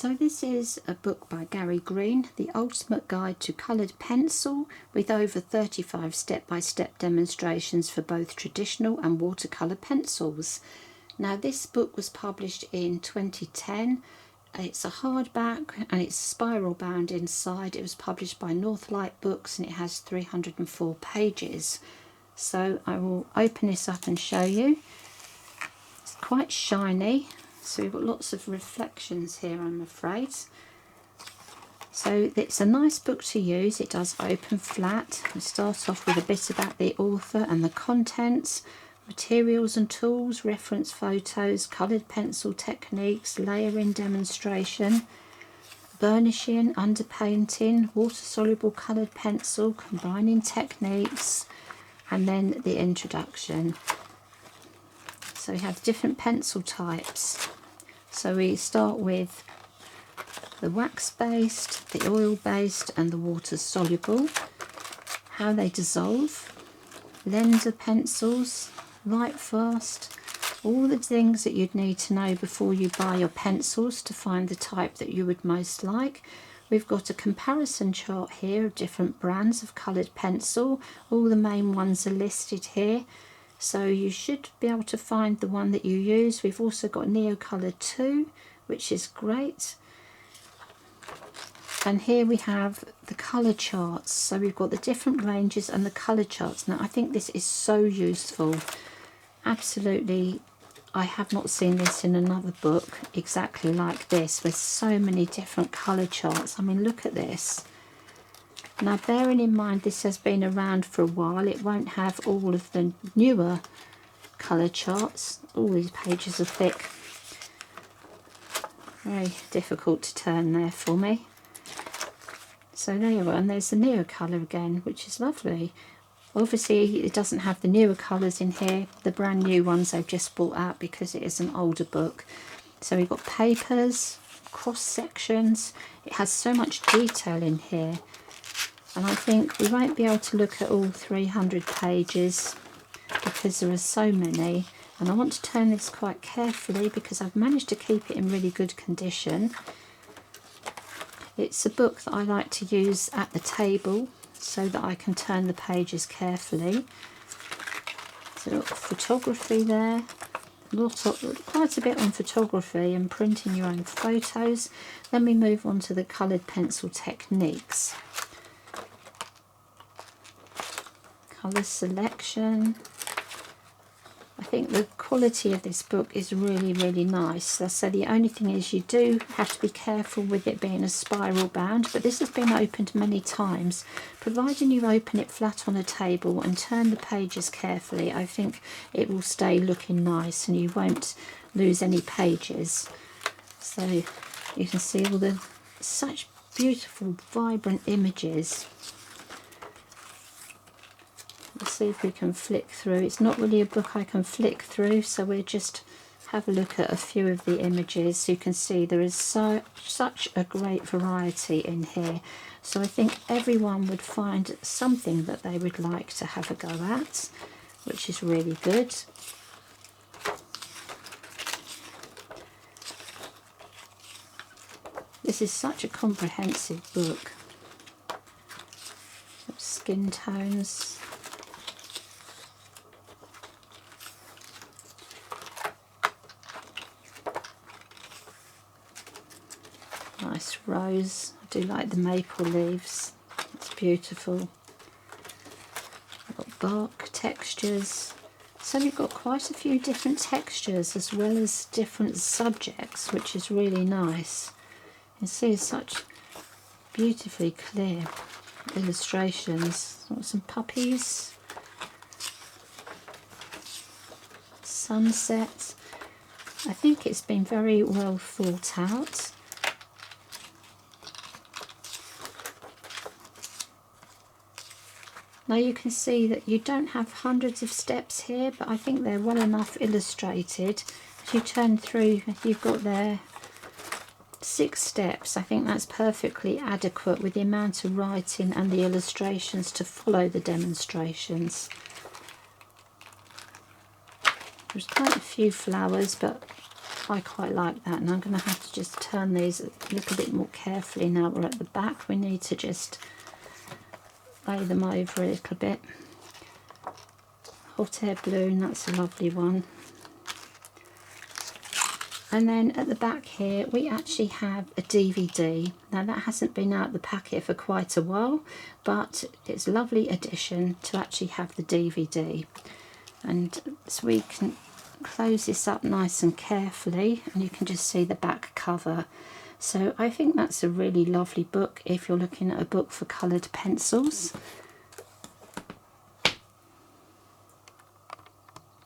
So this is a book by Greene, The Ultimate Guide to Coloured Pencil, with over 35 step-by-step demonstrations for both traditional and watercolour pencils. Now this book was published in 2010. It's a hardback and it's spiral bound inside. It was published by Northlight Books and it has 304 pages. So I will open this up and show you. It's quite shiny. So we've got lots of reflections here, I'm afraid. So it's a nice book to use. It does open flat. We start off with a bit about the author and the contents, materials and tools, reference photos, coloured pencil techniques, layering demonstration, burnishing, underpainting, water-soluble coloured pencil, combining techniques, and then the introduction. So we have different pencil types. So we start with the wax-based, the oil-based and the water-soluble, how they dissolve, lenser pencils, light fast, all the things that you'd need to know before you buy your pencils to find the type that you would most like. We've got a comparison chart here of different brands of coloured pencil. All the main ones are listed here. So you should be able to find the one that you use. We've also got Neocolour 2, which is great. And here we have the colour charts. So we've got the different ranges and the colour charts. Now I think this is so useful. Absolutely, I have not seen this in another book exactly like this, with so many different colour charts. I mean, look at this. Now bearing in mind this has been around for a while, it won't have all of the newer colour charts. All these pages are thick. Very difficult to turn there for me. So there you are, and there's the Neocolour again, which is lovely. Obviously it doesn't have the newer colours in here, the brand new ones they've just brought out because it is an older book. So we've got papers, cross sections. It has so much detail in here. And I think we won't be able to look at all 300 pages because there are so many. And I want to turn this quite carefully because I've managed to keep it in really good condition. It's a book that I like to use at the table so that I can turn the pages carefully. So photography there. Quite a bit on photography and printing your own photos. Then we move on to the coloured pencil techniques. Colour selection. I think the quality of this book is really, really nice. So the only thing is you do have to be careful with it being a spiral bound, but this has been opened many times. Providing you open it flat on a table and turn the pages carefully, I think it will stay looking nice and you won't lose any pages. So you can see all the such beautiful, vibrant images. Let's see if we can flick through. It's not really a book I can flick through, so we'll just have a look at a few of the images. So you can see there is such a great variety in here. So I think everyone would find something that they would like to have a go at, which is really good. This is such a comprehensive book. Skin tones. Nice rose. I do like the maple leaves. It's beautiful. We've got bark textures. So we've got quite a few different textures as well as different subjects, which is really nice. You can see such beautifully clear illustrations. Got some puppies. Sunset. I think it's been very well thought out. Now you can see that you don't have hundreds of steps here, but I think they're well enough illustrated. If you turn through, you've got there 6 steps. I think that's perfectly adequate with the amount of writing and the illustrations to follow the demonstrations. There's quite a few flowers, but I quite like that, and I'm going to have to just turn these a little bit more carefully now we're at the back. We need to just lay them over a little bit. Hot air balloon, that's a lovely one. And then at the back here we actually have a DVD. Now that hasn't been out the packet for quite a while, but it's a lovely addition to actually have the DVD. And so we can close this up nice and carefully, and you can just see the back cover. So I think that's a really lovely book if you're looking at a book for coloured pencils.